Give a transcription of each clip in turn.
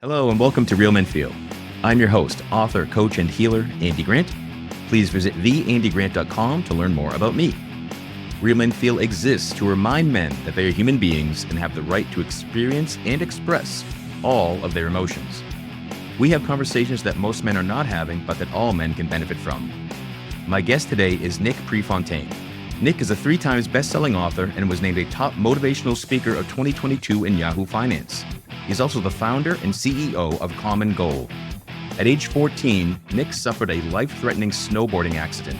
Hello and welcome to Real Men Feel. I'm your host, author, coach, and healer, Andy Grant. Please visit theandygrant.com to learn more about me. Real Men Feel exists to remind men that they are human beings and have the right to experience and express all of their emotions. We have conversations that most men are not having, but that all men can benefit from. My guest today is Nick Prefontaine. Nick is a 3 times best-selling author and was named a top motivational speaker of 2022 in Yahoo Finance. He's also the founder and CEO of Common Goal. At age 14, Nick suffered a life-threatening snowboarding accident.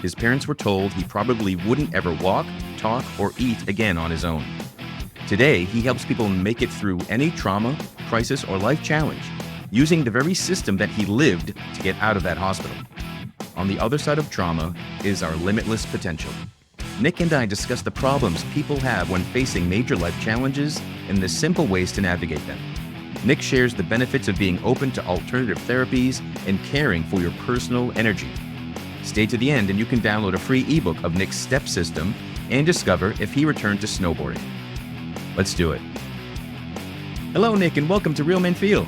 His parents were told he probably wouldn't ever walk, talk, or eat again on his own. Today, he helps people make it through any trauma, crisis, or life challenge, using the very system that he lived to get out of that hospital. On the other side of trauma is our limitless potential. Nick and I discuss the problems people have when facing major life challenges and the simple ways to navigate them. Nick shares the benefits of being open to alternative therapies and caring for your personal energy. Stay to the end and you can download a free ebook of Nick's STEP system and discover if he returned to snowboarding. Let's do it. Hello, Nick, and welcome to Real Men Feel.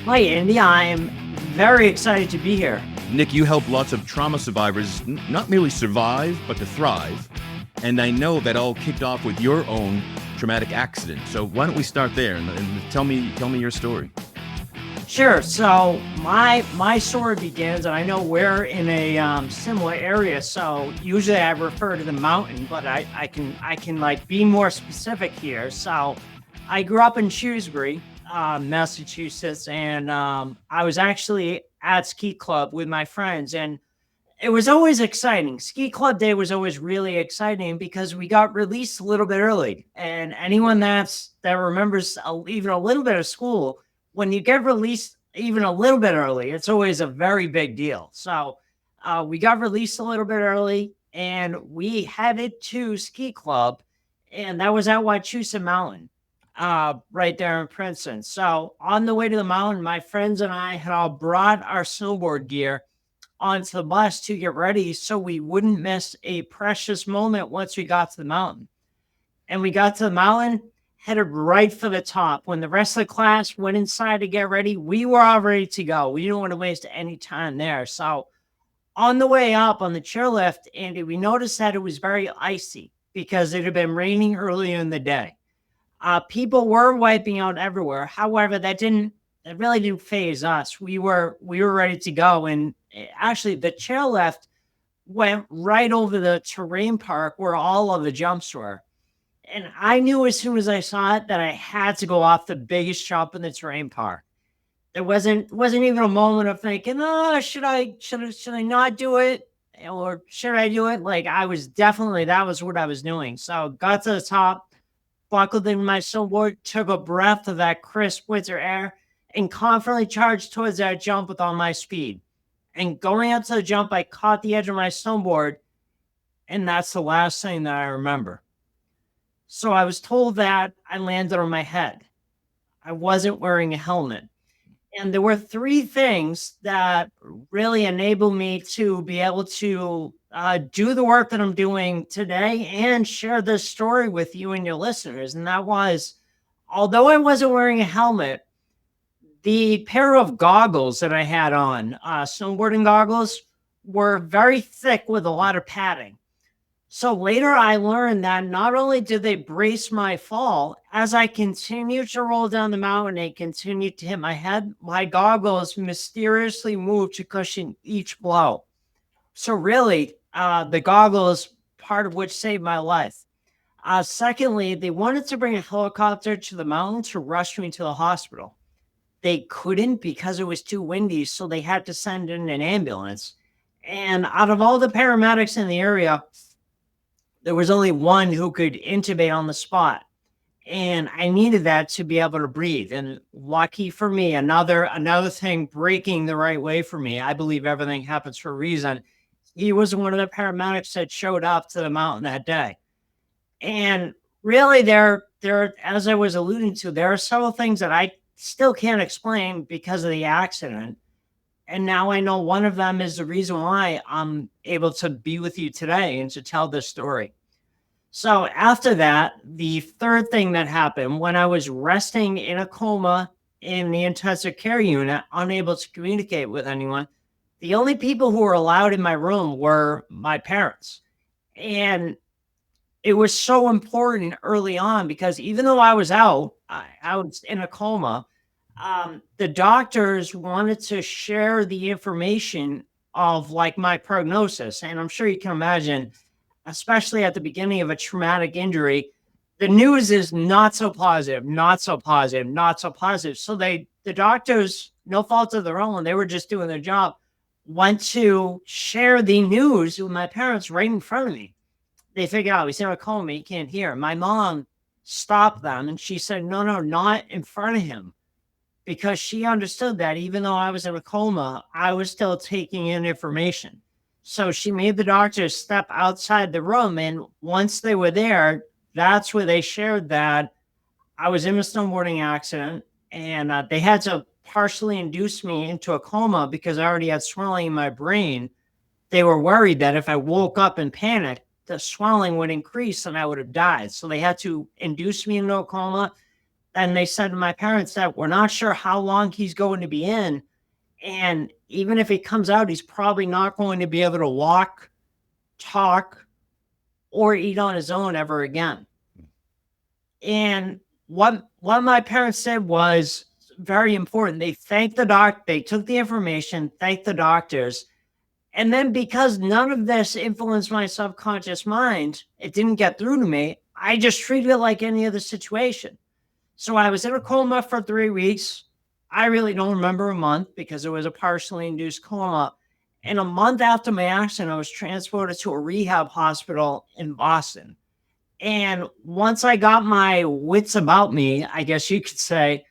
Hi, Andy. I'm very excited to be here. Nick, you help lots of trauma survivors not merely survive, but to thrive. And I know that all kicked off with your own traumatic accident. So why don't we start there and tell me your story. Sure. So my story begins, and I know we're in a similar area. So usually I refer to the mountain, but I can like be more specific here. So I grew up in Shrewsbury, Massachusetts, and I was actually at ski club with my friends, and it was always exciting. Ski club day was always really exciting because we got released a little bit early. And anyone that remembers even a little bit of school, when you get released even a little bit early, it's always a very big deal. So we got released a little bit early, and we headed to ski club, and that was at Wachusett Mountain, right there in Princeton. So on the way to the mountain, my friends and I had all brought our snowboard gear onto the bus to get ready so we wouldn't miss a precious moment once we got to the mountain. And we got to the mountain, headed right for the top. When the rest of the class went inside to get ready, we were all ready to go. We didn't want to waste any time there. So on the way up on the chairlift, Andy, we noticed that it was very icy because it had been raining earlier in the day. People were wiping out everywhere. However, it really didn't phase us. We were ready to go. And actually the chairlift went right over the terrain park where all of the jumps were. And I knew as soon as I saw it that I had to go off the biggest jump in the terrain park. There wasn't even a moment of thinking, oh, should I not do it? Or should I do it? Like that was what I was doing. So got to the top, buckled in my snowboard, took a breath of that crisp winter air, and confidently charged towards that jump with all my speed. And going up to the jump, I caught the edge of my snowboard, and that's the last thing that I remember. So I was told that I landed on my head. I wasn't wearing a helmet. And there were 3 things that really enabled me to be able to do the work that I'm doing today and share this story with you and your listeners. And that was, although I wasn't wearing a helmet, the pair of goggles that I had on, snowboarding goggles, were very thick with a lot of padding. So later I learned that not only did they brace my fall, as I continued to roll down the mountain and continued to hit my head, my goggles mysteriously moved to cushion each blow. So really, the goggles, part of which saved my life. Secondly, they wanted to bring a helicopter to the mountain to rush me to the hospital. They couldn't because it was too windy, so they had to send in an ambulance. And out of all the paramedics in the area, there was only one who could intubate on the spot. And I needed that to be able to breathe. And lucky for me, another thing breaking the right way for me. I believe everything happens for a reason. He was one of the paramedics that showed up to the mountain that day. And really there, as I was alluding to, there are several things that I still can't explain because of the accident. And now I know one of them is the reason why I'm able to be with you today and to tell this story. So after that, the third thing that happened when I was resting in a coma in the intensive care unit, unable to communicate with anyone. The only people who were allowed in my room were my parents. And it was so important early on because even though I was out, I was in a coma. The doctors wanted to share the information of like my prognosis. And I'm sure you can imagine, especially at the beginning of a traumatic injury, the news is not so positive, not so positive, not so positive. So the doctors, no fault of their own, they were just doing their job, went to share the news with my parents right in front of me. They figured out he's in a coma, he can't hear. My mom stopped them and she said, no, no, not in front of him, because she understood that even though I was in a coma, I was still taking in information. So she made the doctors step outside the room. And once they were there, that's where they shared that I was in a snowboarding accident and they had to partially induce me into a coma because I already had swelling in my brain. They were worried that if I woke up and panicked, the swelling would increase and I would have died. So they had to induce me into a coma. And they said to my parents that we're not sure how long he's going to be in. And even if he comes out, he's probably not going to be able to walk, talk, or eat on his own ever again. And what my parents said was very important. They thanked the doc, they took the information, thanked the doctors. And then because none of this influenced my subconscious mind, it didn't get through to me. I just treated it like any other situation. So I was in a coma for 3 weeks. I really don't remember a month because it was a partially induced coma. And a month after my accident, I was transported to a rehab hospital in Boston. And once I got my wits about me, I guess you could say,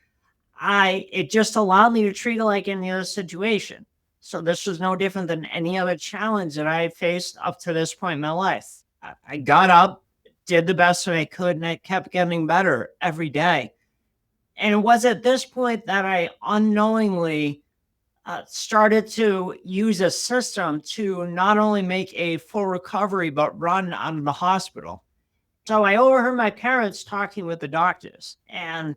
it just allowed me to treat it like any other situation. So this was no different than any other challenge that I faced up to this point in my life. I got up, did the best that I could, and I kept getting better every day. And it was at this point that I unknowingly started to use a system to not only make a full recovery, but run out of the hospital. So I overheard my parents talking with the doctors, and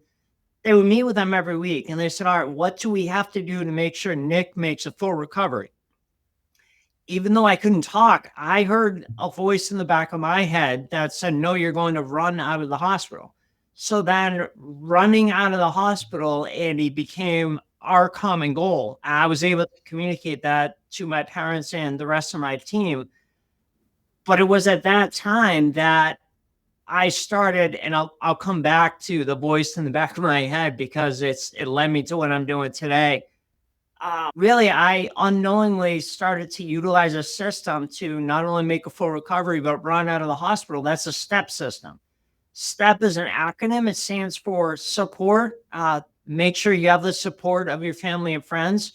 they would meet with them every week. And they said, all right, what do we have to do to make sure Nick makes a full recovery? Even though I couldn't talk, I heard a voice in the back of my head that said, no, you're going to run out of the hospital. So then running out of the hospital, Andy, became our common goal. I was able to communicate that to my parents and the rest of my team. But it was at that time that I started, and I'll come back to the voice in the back of my head because it led me to what I'm doing today. Really, I unknowingly started to utilize a system to not only make a full recovery, but run out of the hospital. That's a STEP system. STEP is an acronym. It stands for support. Make sure you have the support of your family and friends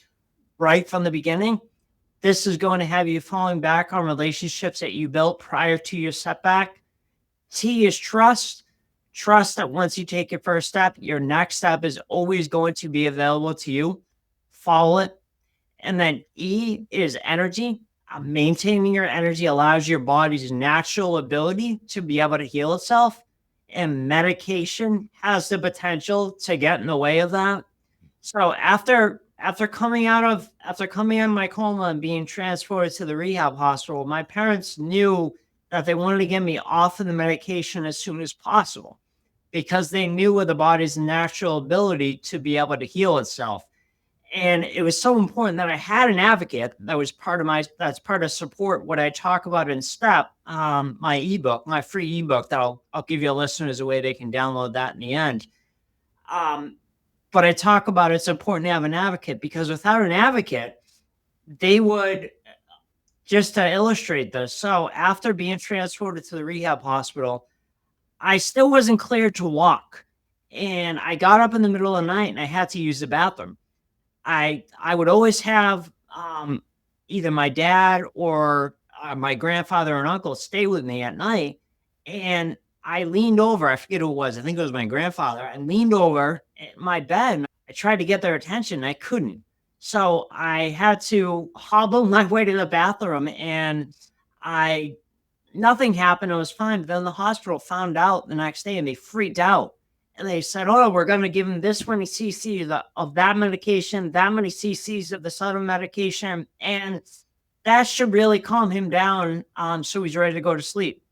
right from the beginning. This is going to have you falling back on relationships that you built prior to your setback. T is trust. Trust that once you take your first step, your next step is always going to be available to you. Follow it. And then E is energy. Maintaining your energy allows your body's natural ability to be able to heal itself. And medication has the potential to get in the way of that. So after coming out of my coma and being transported to the rehab hospital, my parents knew that they wanted to get me off of the medication as soon as possible because they knew of the body's natural ability to be able to heal itself. And it was so important that I had an advocate that was that's part of support. What I talk about in STEP, my ebook, my free ebook that I'll give your listeners a way they can download that in the end. But I talk about it's important to have an advocate because without an advocate, they would, just to illustrate this. So after being transported to the rehab hospital, I still wasn't cleared to walk. And I got up in the middle of the night and I had to use the bathroom. I would always have either my dad or my grandfather and uncle stay with me at night. And I leaned over, I forget who it was. I think it was my grandfather. I leaned over at my bed and I tried to get their attention. I couldn't. So I had to hobble my way to the bathroom and nothing happened. It was fine. But then the hospital found out the next day and they freaked out. And they said, oh, we're going to give him this many cc of that medication, that many cc's of this other medication, and that should really calm him down, so he's ready to go to sleep.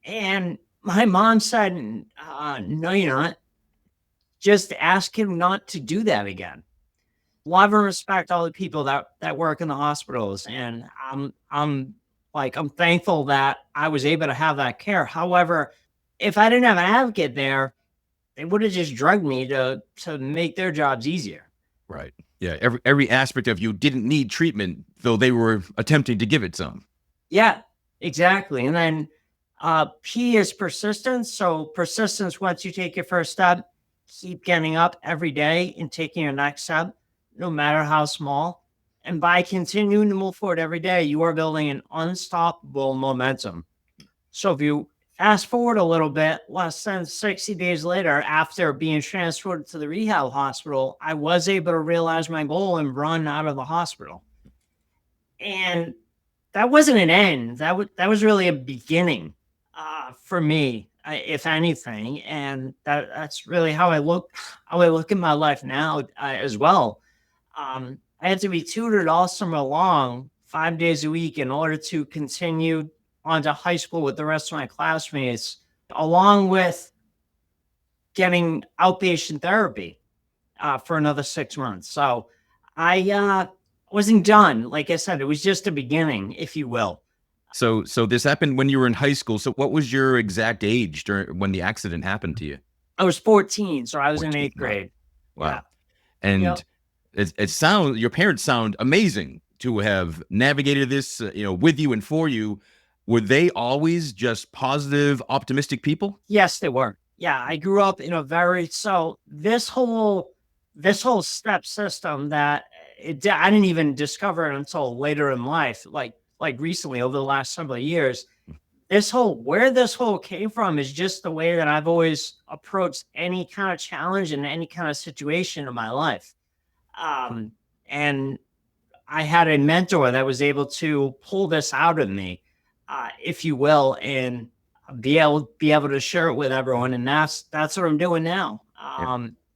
And my mom said, no, you're not. Just ask him not to do that again. Love and respect all the people that work in the hospitals, and I'm thankful that I was able to have that care. However, if I didn't have an advocate there, they would have just drugged me to make their jobs easier. Right. Yeah. Every aspect of you didn't need treatment, though they were attempting to give it some. Yeah, exactly. And then P is persistence. So persistence, once you take your first step, keep getting up every day and taking your next step, no matter how small. And by continuing to move forward every day, you are building an unstoppable momentum. So if you fast forward a little bit, less than 60 days later, after being transferred to the rehab hospital, I was able to realize my goal and run out of the hospital. And that wasn't an end. That was really a beginning for me, if anything. And that's really how I look at my life now as well. I had to be tutored all summer long, 5 days a week, in order to continue on to high school with the rest of my classmates, along with getting outpatient therapy for another 6 months. So I wasn't done. Like I said, it was just a beginning, if you will. So this happened when you were in high school. So what was your exact age when the accident happened to you? I was 14, so I was 14. in 8th grade. Wow. Yeah. And Yep. it sounds, your parents sound amazing to have navigated this, with you and for you. Were they always just positive, optimistic people? Yes, they were. Yeah, I grew up in a this whole step system that I didn't even discover it until later in life, like recently over the last several years. Where this whole came from is just the way that I've always approached any kind of challenge in any kind of situation in my life. And I had a mentor that was able to pull this out of me, if you will, and be able to share it with everyone. And that's what I'm doing now.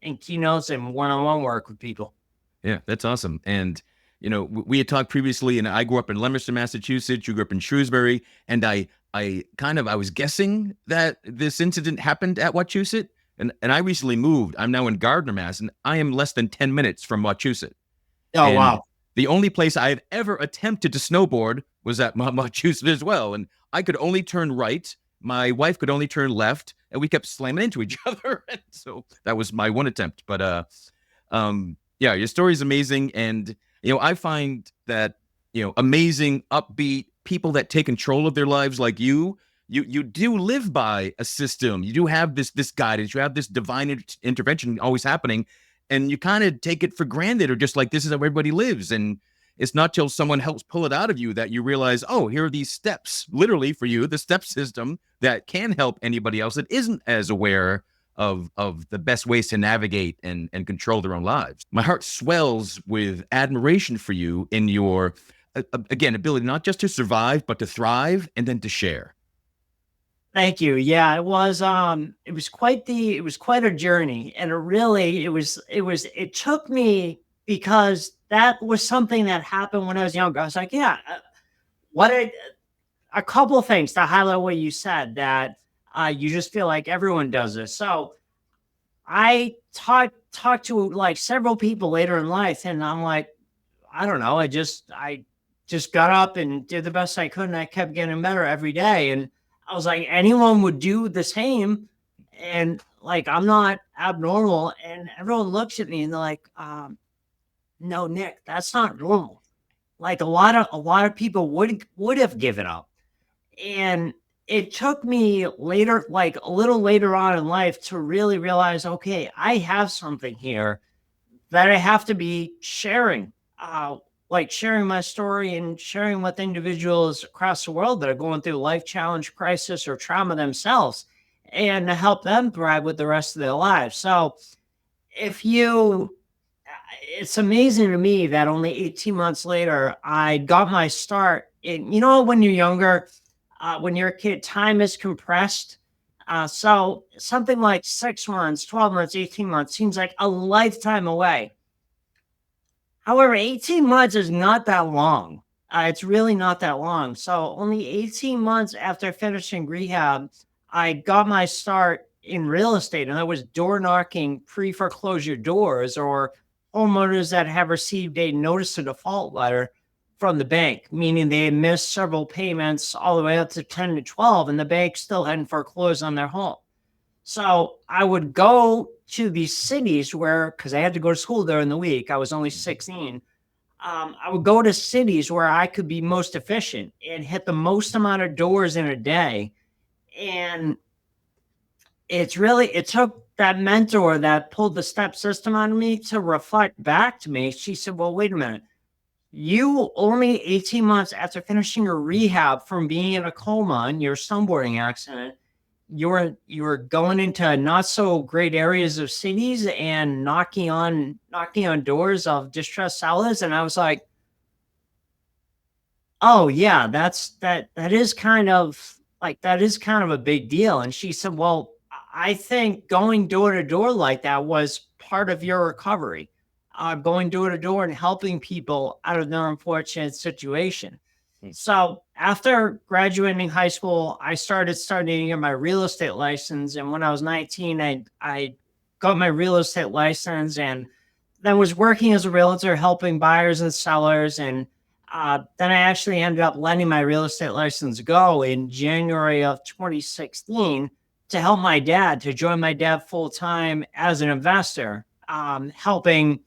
In keynotes and one-on-one work with people. Yeah, that's awesome. And we had talked previously, and I grew up in Leominster, Massachusetts. You grew up in Shrewsbury, and I was guessing that this incident happened at Wachusett, and I recently moved. I'm now in Gardner, Mass, and I am less than 10 minutes from Wachusett. Oh, and wow. The only place I have ever attempted to snowboard was at Wachusett as well, and I could only turn right. My wife could only turn left, and we kept slamming into each other. And so that was my one attempt. But yeah, your story is amazing, and I find that amazing, upbeat people that take control of their lives, like you do live by a system. You do have this guidance. You have this divine intervention always happening, and you kind of take it for granted, or just like this is how everybody lives. And it's not till someone helps pull it out of you that you realize, oh, here are these steps, literally for you, the step system that can help anybody else that isn't as aware of the best ways to navigate and control their own lives. My heart swells with admiration for you in your, again, ability not just to survive, but to thrive and then to share. Thank you. Yeah, it was quite a journey. And it took me, because that was something that happened when I was younger. I was like, yeah, a couple of things to highlight what you said, that you just feel like everyone does this. So I talked to like several people later in life, and I'm like, I don't know. I just got up and did the best I could, and I kept getting better every day. And I was like, anyone would do the same, and like, I'm not abnormal. And everyone looks at me and they're like, no, Nick, that's not normal. Like a lot of people would have given up. And it took me later, like a little later on in life, to really realize, okay, I have something here that I have to be sharing, like sharing my story and sharing with individuals across the world that are going through life challenge, crisis, or trauma themselves, and to help them thrive with the rest of their lives. So it's amazing to me that only 18 months later, I got my start. When you're younger, when you're a kid, time is compressed. So something like 6 months, 12 months, 18 months seems like a lifetime away. However, 18 months is not that long. It's really not that long. So only 18 months after finishing rehab, I got my start in real estate, and that was door knocking pre-foreclosure doors or homeowners that have received a notice of default letter from the bank, meaning they had missed several payments all the way up to 10 to 12, and the bank still hadn't foreclosed on their home. So I would go to these cities where, because I had to go to school during the week, I was only 16. I would go to cities where I could be most efficient and hit the most amount of doors in a day. And it took that mentor that pulled the step system on me to reflect back to me. She said, well, wait a minute. You only 18 months after finishing your rehab from being in a coma in your snowboarding accident, you were going into not so great areas of cities and knocking on doors of distressed sellers. And I was like, oh yeah, that is kind of a big deal. And she said, well, I think going door to door like that was part of your recovery. Going door to door and helping people out of their unfortunate situation. So after graduating high school, I started studying my real estate license. And when I was 19, I got my real estate license and then was working as a realtor, helping buyers and sellers. And then I actually ended up letting my real estate license go in January of 2016 to help my dad, to join my dad full time as an investor, helping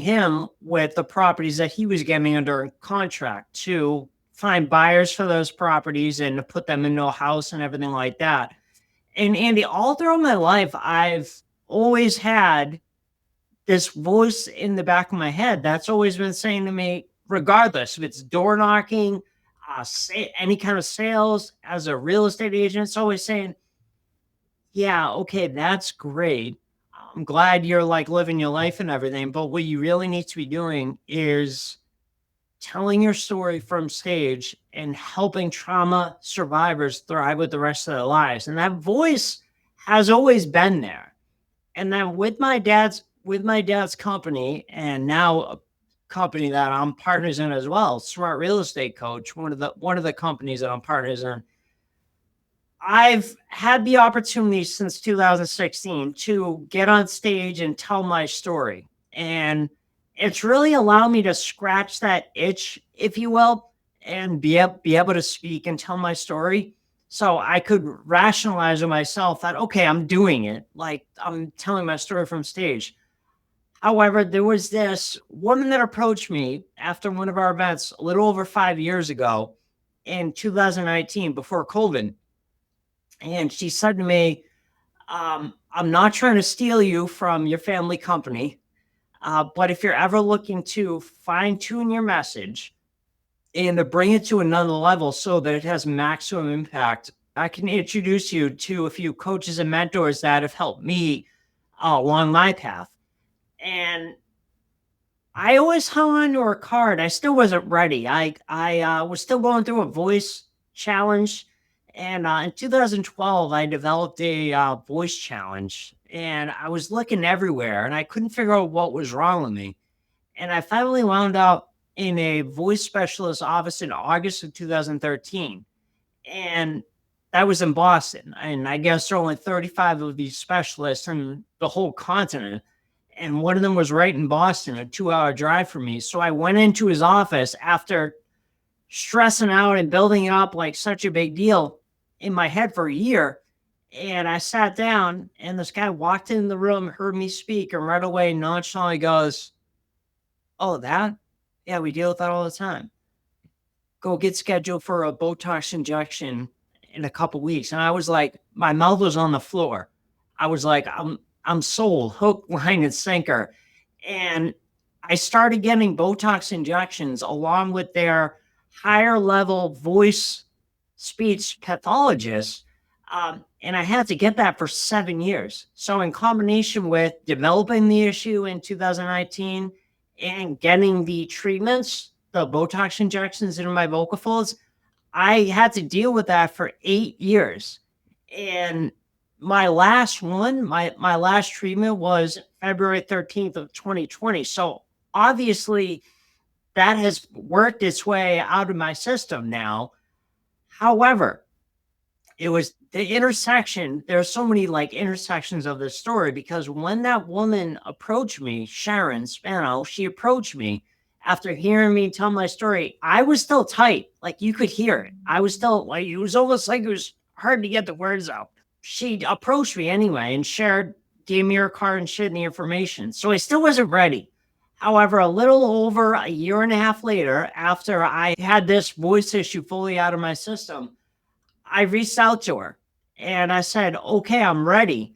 him with the properties that he was getting under contract to find buyers for those properties and to put them into a house and everything like that. And Andy, all throughout my life, I've always had this voice in the back of my head that's always been saying to me, regardless if it's door knocking, say any kind of sales as a real estate agent, it's always saying, yeah, okay, that's great. I'm glad you're like living your life and everything, but what you really need to be doing is telling your story from stage and helping trauma survivors thrive with the rest of their lives. And that voice has always been there. And then with my dad's company, and now a company that I'm partners in as well, Smart Real Estate Coach, one of the companies that I'm partners in, I've had the opportunity since 2016 to get on stage and tell my story. And it's really allowed me to scratch that itch, if you will, and be able to speak and tell my story. So I could rationalize to myself that, okay, I'm doing it. Like I'm telling my story from stage. However, there was this woman that approached me after one of our events a little over 5 years ago in 2019 before COVID. And she said to me, I'm not trying to steal you from your family company, but if you're ever looking to fine tune your message and to bring it to another level so that it has maximum impact, I can introduce you to a few coaches and mentors that have helped me along my path. And I always hung on to her card. I still wasn't ready. I was still going through a voice challenge, and in 2012, I developed a voice challenge, and I was looking everywhere, and I couldn't figure out what was wrong with me. And I finally wound up in a voice specialist office in August of 2013, and that was in Boston. And I guess there are only 35 of these specialists in the whole continent and one of them was right in Boston, a 2-hour drive from me. So I went into his office after stressing out and building up like such a big deal in my head for a year. And I sat down, and this guy walked in the room, heard me speak, and right away nonchalantly goes, oh, that? Yeah, we deal with that all the time. Go get scheduled for a Botox injection in a couple weeks. And I was like, my mouth was on the floor. I was like, I'm sold, hook, line, and sinker. And I started getting Botox injections along with their higher level voice speech pathologists. And I had to get that for 7 years. So, in combination with developing the issue in 2019 and getting the treatments, the Botox injections into my vocal folds, I had to deal with that for 8 years. And my last one, my last treatment was February 13th of 2020. So obviously that has worked its way out of my system now. However, it was the intersection. There's so many like intersections of this story because when that woman approached me, Sharon Spano, she approached me after hearing me tell my story. I was still tight, like you could hear it. I was still like, it was almost like it was hard to get the words out. She approached me anyway and gave me her card and shared the information. So I still wasn't ready. However, a little over a year and a half later, after I had this voice issue fully out of my system, I reached out to her and I said, okay, I'm ready.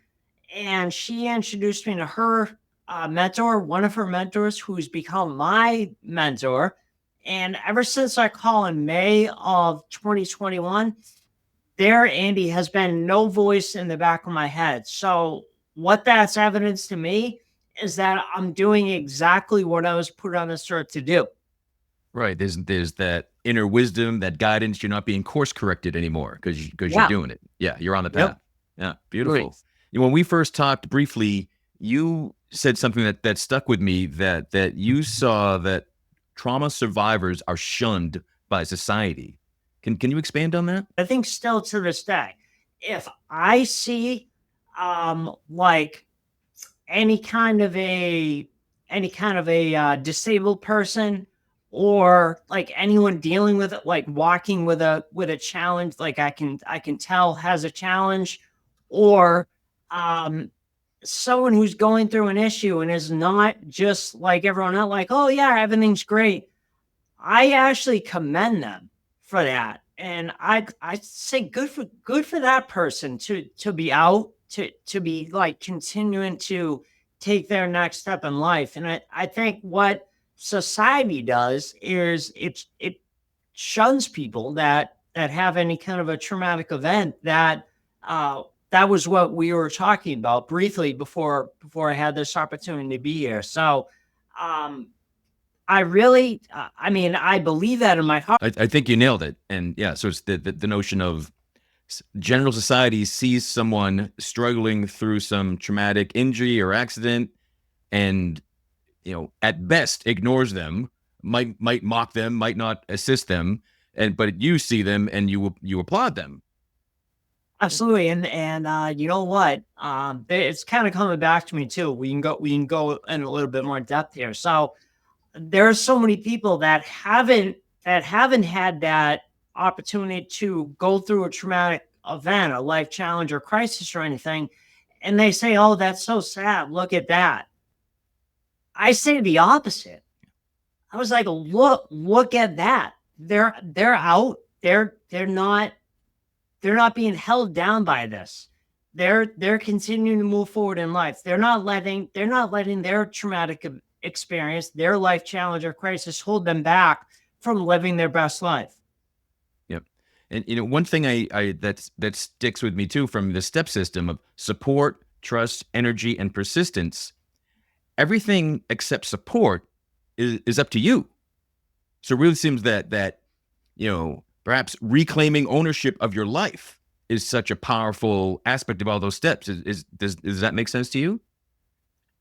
And she introduced me to her mentor, one of her mentors, who's become my mentor. And ever since I call in May of 2021, there, Andy, has been no voice in the back of my head. So, what that's evidence to me is that I'm doing exactly what I was put on this earth to do. Right. There's that inner wisdom, that guidance. You're not being course corrected anymore because you're Yeah. doing it. Yeah, you're on the Yep. path. Yeah, beautiful. Great. When we first talked briefly, you said something that stuck with me, that you saw that trauma survivors are shunned by society. Can you expand on that? I think still to this day, if I see like any kind of a disabled person or like anyone dealing with it, like walking with a challenge, like I can tell has a challenge, or um someone who's going through an issue and is not just like everyone else, like, oh yeah, everything's great. I actually commend them for that. And I say good for that person to be out, to be like continuing to take their next step in life. And I think what society does is it shuns people that have any kind of a traumatic event. That was what we were talking about briefly before I had this opportunity to be here. So um I really, I mean, I believe that in my heart. I think you nailed it. And yeah, so it's the notion of general society sees someone struggling through some traumatic injury or accident, and at best ignores them, might mock them, might not assist them, but you see them and you applaud them. Absolutely. And you know what? It's kind of coming back to me too. We can go in a little bit more depth here. So there are so many people that haven't had that opportunity to go through a traumatic event, a life challenge or crisis or anything. And they say, oh, that's so sad. Look at that. I say the opposite. I was like, look at that. They're out. They're not being held down by this. They're continuing to move forward in life. They're not letting their traumatic experience, their life challenge or crisis hold them back from living their best life. Yep. And one thing I that sticks with me too from the step system of support, trust, energy, and persistence. Everything except support is up to you. So it really seems that perhaps reclaiming ownership of your life is such a powerful aspect of all those steps. Does that make sense to you?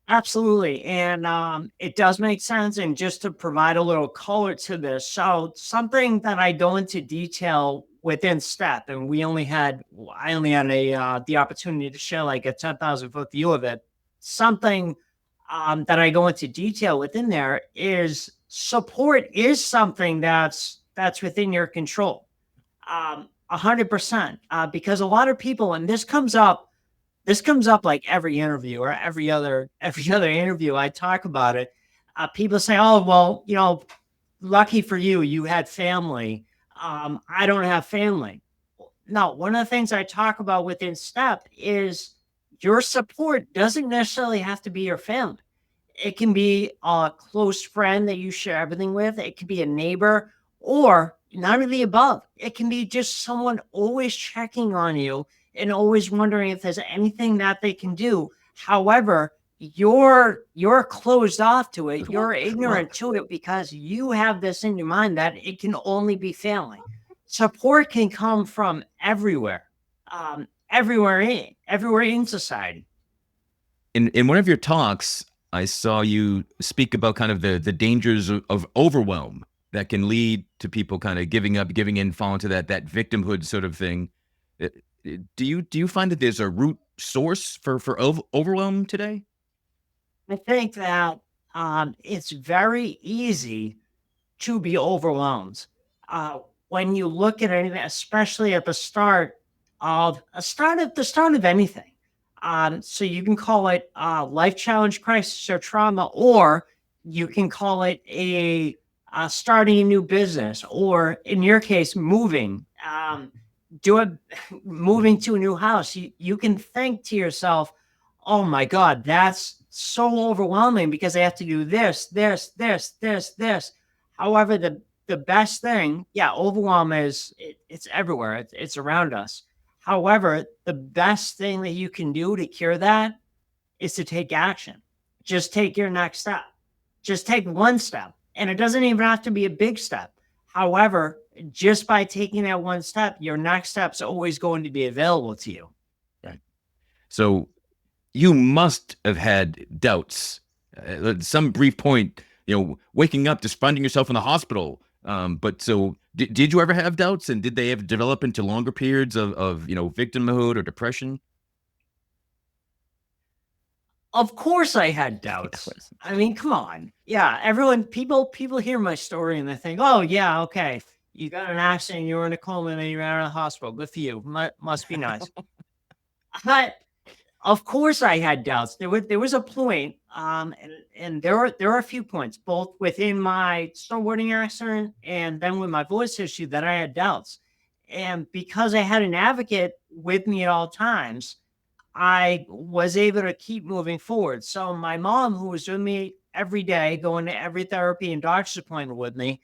Absolutely. And it does make sense. And just to provide a little color to this, so something that I go into detail within STEP, and I only had the opportunity to share like a 10,000-foot view of it. Something that I go into detail within there is support is something that's within your control. 100%. Because a lot of people, and this comes up like every interview or every other interview I talk about it. People say, "Oh, well, lucky for you, you had family. I don't have family." No, one of the things I talk about within STEP is your support doesn't necessarily have to be your family. It can be a close friend that you share everything with. It could be a neighbor or none of the above. It can be just someone always checking on you and always wondering if there's anything that they can do. However, you're closed off to it. You're ignorant to it because you have this in your mind that it can only be family. Support can come from everywhere. everywhere in society. In one of your talks, I saw you speak about kind of the dangers of overwhelm that can lead to people kind of giving up, giving in, falling to that victimhood sort of thing. Uh, do you find that there's a root source for overwhelm today? I think that it's very easy to be overwhelmed. Uh, when you look at anything, especially at the start the start of anything. So you can call it life challenge, crisis, or trauma, or you can call it a starting a new business, or in your case, moving. Do it, moving to a new house. You can think to yourself, "Oh my God, that's so overwhelming because I have to do this, this, this, this, this." However, the best thing, yeah, overwhelm it's everywhere. It's around us. However, the best thing that you can do to cure that is to take action. Just take your next step. Just take one step. And it doesn't even have to be a big step. However, just by taking that one step, your next step's always going to be available to you. Right. So you must have had doubts at some brief point, waking up, just finding yourself in the hospital. But so did you ever have doubts, and did they ever develop into longer periods of victimhood or depression? Of course I had doubts. I mean, come on. Yeah, people hear my story and they think, "Oh, yeah, okay. You got an accident, you were in a coma, and then you ran out of the hospital. Good for you. Must be nice." But of course I had doubts. There was a point, and there are a few points, both within my snowboarding accident and then with my voice issue, that I had doubts. And because I had an advocate with me at all times, I was able to keep moving forward. So my mom, who was with me every day, going to every therapy and doctor's appointment with me,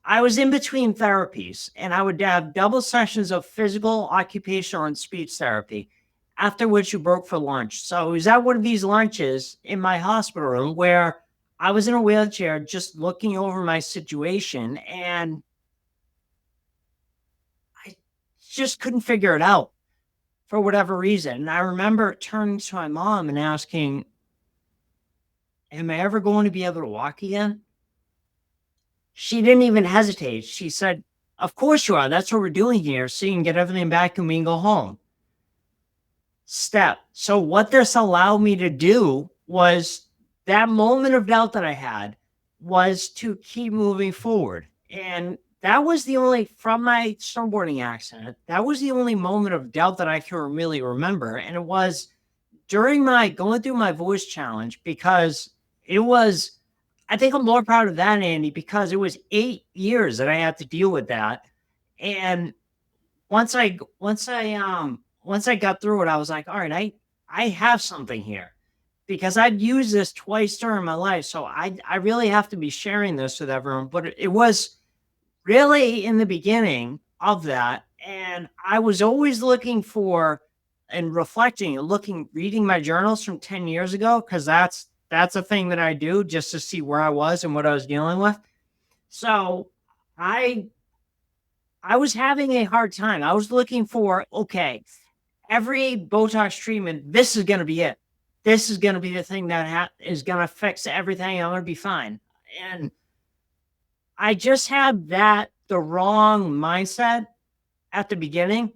I was in between therapies, and I would have double sessions of physical, occupational, and speech therapy, after which you broke for lunch. So it was at one of these lunches in my hospital room where I was in a wheelchair just looking over my situation, and I just couldn't figure it out for whatever reason. And I remember turning to my mom and asking, "Am I ever going to be able to walk again?" She didn't even hesitate. She said, "Of course you are. That's what we're doing here. So you can get everything back and we can go home." S.T.E.P. So what this allowed me to do was, that moment of doubt that I had was to keep moving forward. And that was the only, from my snowboarding accident, that was the only moment of doubt that I can really remember. And it was during my going through my voice challenge, because it was, I think I'm more proud of that, Andy, because it was 8 years that I had to deal with that. And once I got through it, I was like, all right, I have something here, because I'd used this twice during my life. So I really have to be sharing this with everyone. But it was really in the beginning of that. And I was always looking for and reflecting and reading my journals from 10 years ago, because that's a thing that I do just to see where I was and what I was dealing with. So I I was having a hard time. I was looking for, okay, every Botox treatment, this is going to be it. This is going to be the thing that is going to fix everything. I'm going to be fine. And I just had the wrong mindset at the beginning.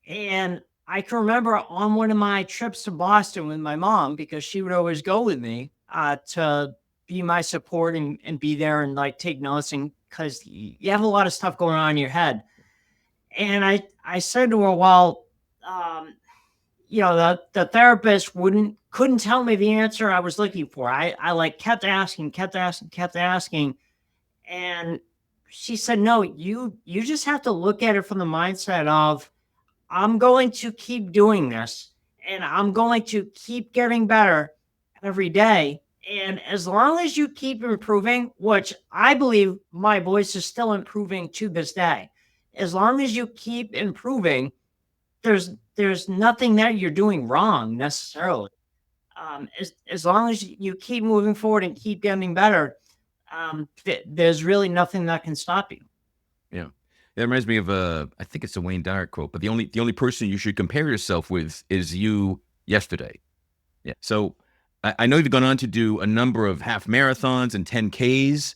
And I can remember on one of my trips to Boston with my mom, because she would always go with me to be my support and be there and like take notes, and because you have a lot of stuff going on in your head. And I said to her, well, the therapist couldn't tell me the answer I was looking for. I like kept asking, kept asking, kept asking. And she said, no, you just have to look at it from the mindset of, I'm going to keep doing this, and I'm going to keep getting better every day. And as long as you keep improving, which I believe my voice is still improving to this day, as long as you keep improving, there's nothing that you're doing wrong necessarily. As long as you keep moving forward and keep getting better, there's really nothing that can stop you. Yeah. That reminds me of I think it's a Wayne Dyer quote, but the only person you should compare yourself with is you yesterday. Yeah. So I know you've gone on to do a number of half marathons and 10Ks.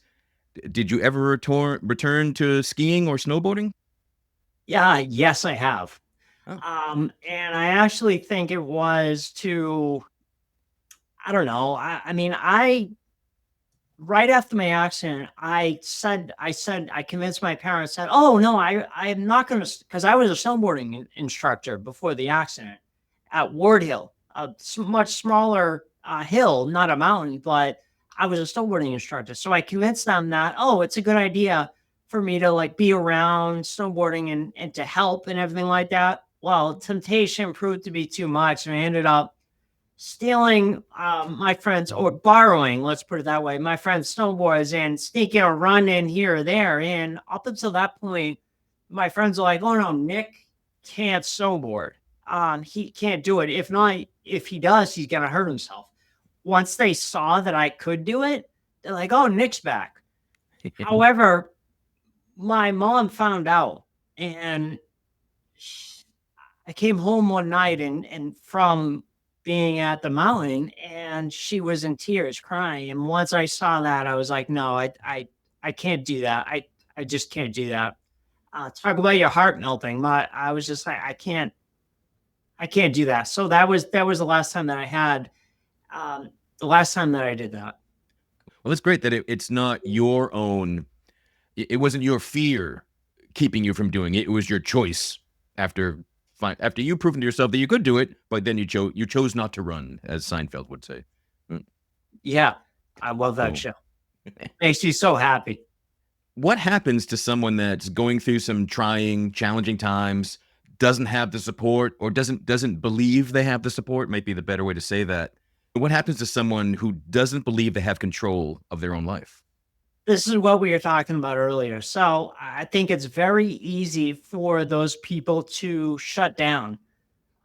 Did you ever return to skiing or snowboarding? Yeah, yes, I have. Oh. And I actually think it was I don't know. I mean, right after my accident, I convinced my parents that, oh no, I'm not going to, because I was a snowboarding instructor before the accident at Ward Hill, a much smaller hill, not a mountain, but I was a snowboarding instructor. So I convinced them that, oh, it's a good idea for me to like be around snowboarding and to help and everything like that. Well, temptation proved to be too much, and I ended up stealing my friends, or borrowing, let's put it that way, my friend's snowboards and sneaking a run in here or there. And up until that point, my friends are like, oh no, Nick can't snowboard. He can't do it. If not, if he does, he's gonna hurt himself. Once they saw that I could do it, they're like, oh, Nick's back. However, my mom found out, and I came home one night and from being at the mountain, and she was in tears crying. And once I saw that, I was like, no, I can't do that. I just can't do that. Talk about your heart melting. I was just like, I can't do that. So that was the last time that I had, the last time that I did that. Well, it's great that it's not your own. It wasn't your fear keeping you from doing it. It was your choice after after you proven to yourself that you could do it, but then you chose not to run, as Seinfeld would say. Mm, Yeah. I love that cool. show. Makes you so happy. What happens to someone that's going through some trying, challenging times, doesn't have the support, or doesn't believe they have the support? Might be the better way to say that. What happens to someone who doesn't believe they have control of their own life? This is what we were talking about earlier. So I think it's very easy for those people to shut down,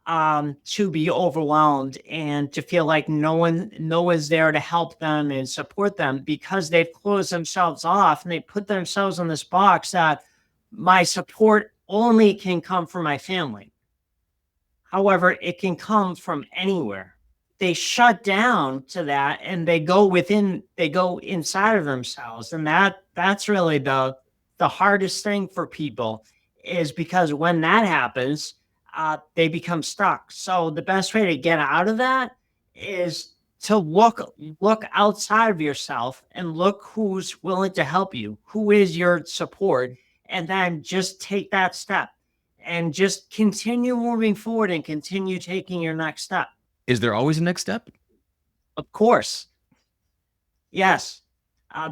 to be overwhelmed, and to feel like no one's there to help them and support them, because they've closed themselves off and they put themselves in this box that my support only can come from my family. However, it can come from anywhere. They shut down to that, and they go inside of themselves. And that's really the hardest thing for people, is because when that happens, they become stuck. So the best way to get out of that is to look outside of yourself and look who's willing to help you, who is your support, and then just take that step and just continue moving forward and continue taking your next step. Is there always a next step? Of course. Yes.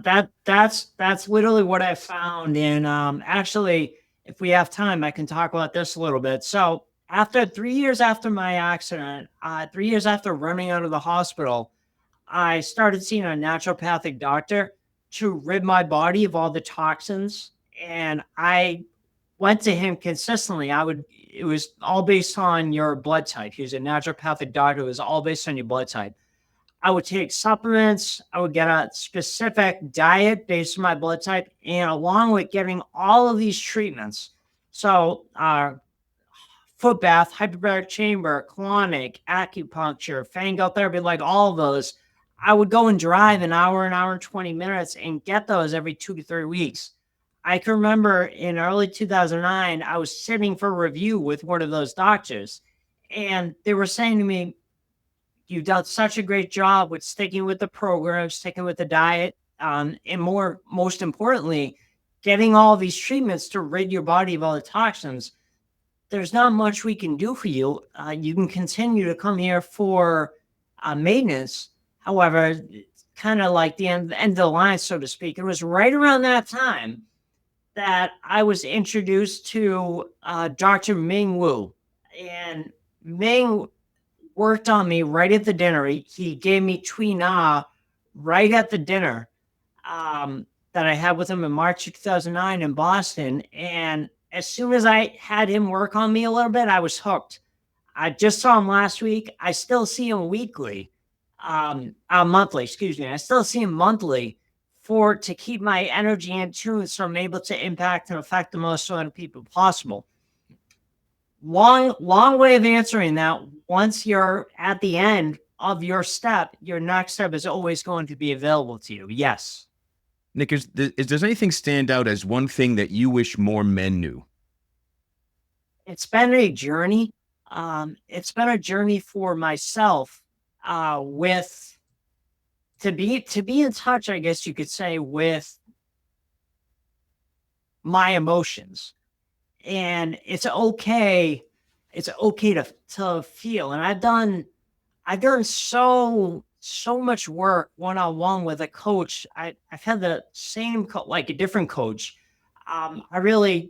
That's literally what I found. And actually, if we have time, I can talk about this a little bit. So after 3 years after my accident, 3 years after running out of the hospital, I started seeing a naturopathic doctor to rid my body of all the toxins. And I went to him consistently. It was all based on your blood type. He was a naturopathic doctor. It was all based on your blood type. I would take supplements. I would get a specific diet based on my blood type, and along with getting all of these treatments. So, foot bath, hyperbaric chamber, colonic, acupuncture, pharyngeal therapy, like all of those, I would go and drive an hour and 20 minutes and get those every 2 to 3 weeks. I can remember in early 2009, I was sitting for review with one of those doctors, and they were saying to me, you've done such a great job with sticking with the program, sticking with the diet, and most importantly, getting all these treatments to rid your body of all the toxins. There's not much we can do for you. You can continue to come here for maintenance. However, it's kind of like the end of the line, so to speak. It was right around that time that I was introduced to Dr. Ming Wu. And Ming worked on me right at the dinner. He gave me Tui Na right at the dinner, that I had with him in March of 2009 in Boston. And as soon as I had him work on me a little bit, I was hooked. I just saw him last week. I still see him weekly, monthly, excuse me. I still see him monthly to keep my energy in tune so I'm able to impact and affect the most amount of people possible. Long way of answering that. Once you're at the end of your step, your next step is always going to be available to you. Yes. Nick, does anything stand out as one thing that you wish more men knew? It's been a journey. It's been a journey for myself, with to be in touch, I guess you could say, with my emotions. And it's okay. It's okay to feel. And I've done so much work one-on-one with a coach. I've had the same like a different coach. I really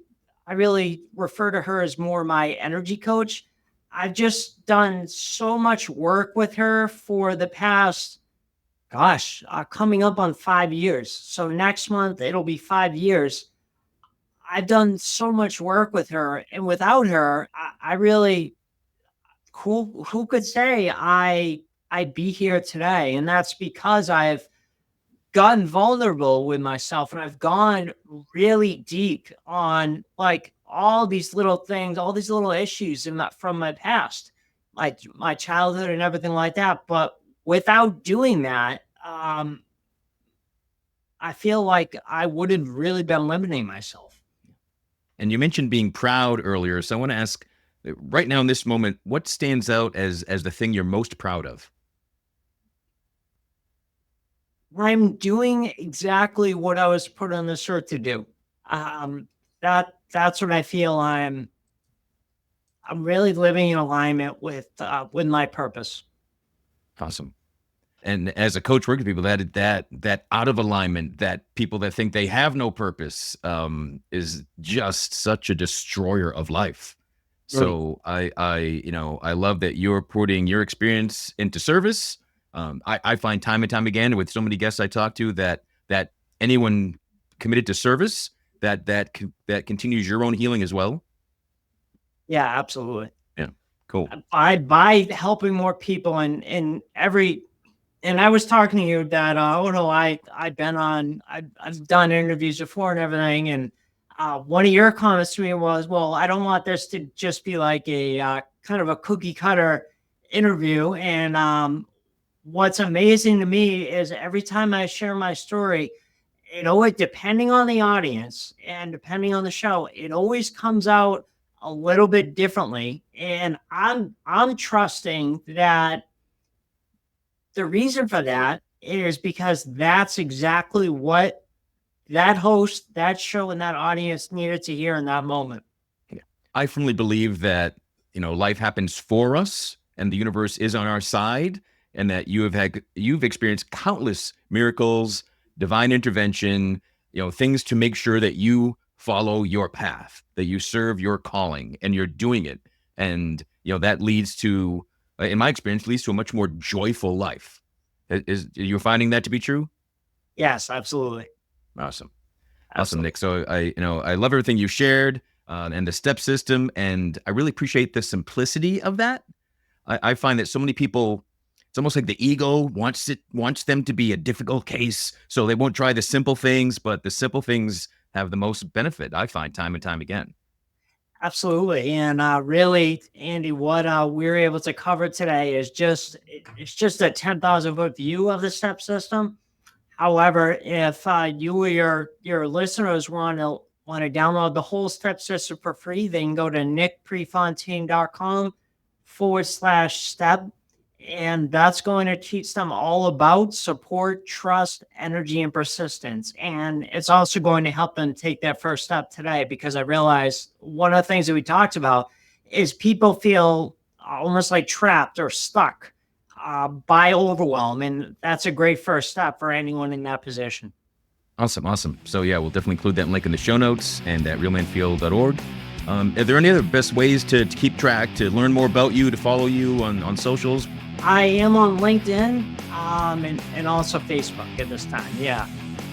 refer to her as more my energy coach. I've just done so much work with her for the past, gosh, coming up on 5 years. So next month it'll be 5 years. I've done so much work with her, and without her, I really, who could say I'd be here today? And that's because I've gotten vulnerable with myself, and I've gone really deep on like all these little things, all these little issues from my past, like my childhood and everything like that. But without doing that, I feel like I would have really been limiting myself. And you mentioned being proud earlier. So I want to ask right now in this moment, what stands out as the thing you're most proud of? I'm doing exactly what I was put on this earth to do. That's what I feel. I'm really living in alignment with my purpose. Awesome. And as a coach working with people, that out of alignment, that people that think they have no purpose, is just such a destroyer of life. So I love that you're putting your experience into service. I find time and time again with so many guests I talk to that anyone committed to service, that continues your own healing as well. Yeah, absolutely. Yeah, cool. By helping more people and I was talking to you that I've done interviews before and everything, and one of your comments to me was, well, I don't want this to just be like a kind of a cookie cutter interview. And what's amazing to me is every time I share my story, depending on the audience and depending on the show, it always comes out a little bit differently. And I'm trusting that the reason for that is because that's exactly what that host, that show, and that audience needed to hear in that moment. I firmly believe that, life happens for us and the universe is on our side, and that you've experienced countless miracles, divine intervention, things to make sure that you follow your path, that you serve your calling, and you're doing it. And, that leads to, in my experience, leads to a much more joyful life. You're finding that to be true? Yes, absolutely. Awesome, Nick. So I love everything you shared, and the STEP system, and I really appreciate the simplicity of that. I find that so many people, it's almost like the ego wants them to be a difficult case, so they won't try the simple things, but the simple things have the most benefit, I find, time and time again. Absolutely. And really, Andy, what we're able to cover today is it's just a 10,000 foot view of the STEP system. However, if you or your listeners want to download the whole STEP system for free, they can go to nickprefontaine.com/step. And that's going to teach them all about support, trust, energy, and persistence. And it's also going to help them take that first step today, because I realized one of the things that we talked about is people feel almost like trapped or stuck by overwhelm. And that's a great first step for anyone in that position. Awesome. So yeah, we'll definitely include that link in the show notes and at realmanfeel.org. Are there any other best ways to keep track, to learn more about you, to follow you on socials? I am on LinkedIn and also Facebook at this time. Yeah,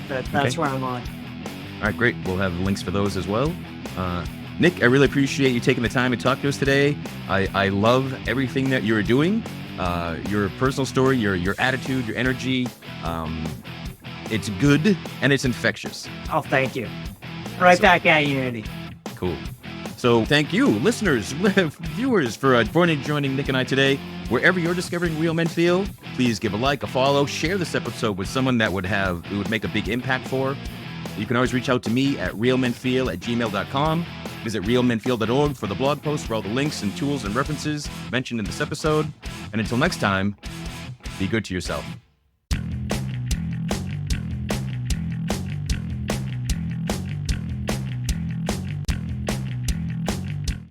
that's okay. Where I'm on. All right, great. We'll have links for those as well. Nick, I really appreciate you taking the time to talk to us today. I love everything that you're doing, your personal story, your attitude, your energy. It's good and it's infectious. Oh, thank you. Right back at you, Andy. Cool. So thank you, listeners, viewers, for joining Nick and I today. Wherever you're discovering Real Men Feel, please give a like, a follow, share this episode with someone that it would make a big impact for. You can always reach out to me at realmenfeel@gmail.com. Visit realmenfeel.org for the blog post for all the links and tools and references mentioned in this episode. And until next time, be good to yourself.